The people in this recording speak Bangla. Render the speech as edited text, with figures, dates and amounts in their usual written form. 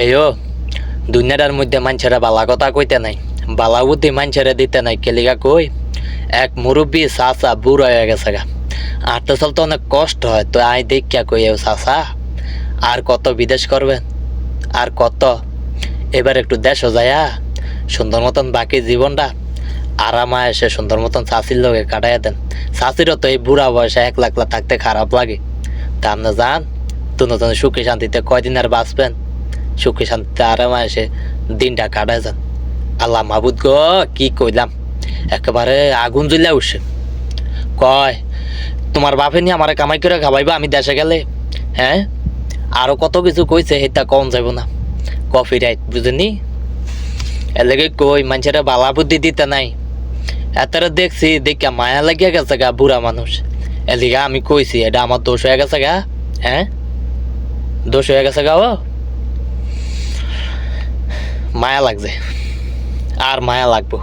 এইও দুনিয়াটার মধ্যে মানুষেরা বালা কথা কইতে নাই, বালা বুদ্ধি মানুষেরা দিতে নাই। কেলিগা কই এক মুরব্বী চাচা বুড়ো হয়ে গেছে গা, আটতে চলতে অনেক কষ্ট হয়। তো আই দেখিয়া কই চাচা আর কত বিদেশ করবেন, আর কত, এবার একটু দেশও যায়া সুন্দর মতন বাকি জীবনটা আরামা এসে সুন্দর মতন চাষির লোকে কাটাইয়া দেন। চাষিরও তো এই বুড়া বয়সে এক লাখ থাকতে খারাপ লাগে। তা আপনি যান তো নতুন সুখী শান্তিতে কয়দিন আর বাঁচবেন, সুখী শান্তিতে আরামা এসে দিনটা কাটায় যান। আল্লাহ মাহবুদ গো, কি কইলাম, একেবারে আগুন জ্বলে উঠছে। কয় তোমার বাপে নিয়ে আমার কামাই করে খাওয়াইবা আমি দেশে গেলে? হ্যাঁ, আরো কত কিছু কইছে, সেটা কম যাইব না। কফি রাইট বুঝেনি, এর লেগে কই মানুষেরা বালা বুদ্ধি দিতে নাই। এতারা দেখছি দেখা মায়া লাগিয়া গেছে গা বুড়া মানুষ। এদিকে আমি কইছি এটা আমার দোষ হয়ে গেছে গা। হ্যাঁ, দোষ হয়ে গেছে গা। ও মায়া লাগছে, আর মায়া লাগবো।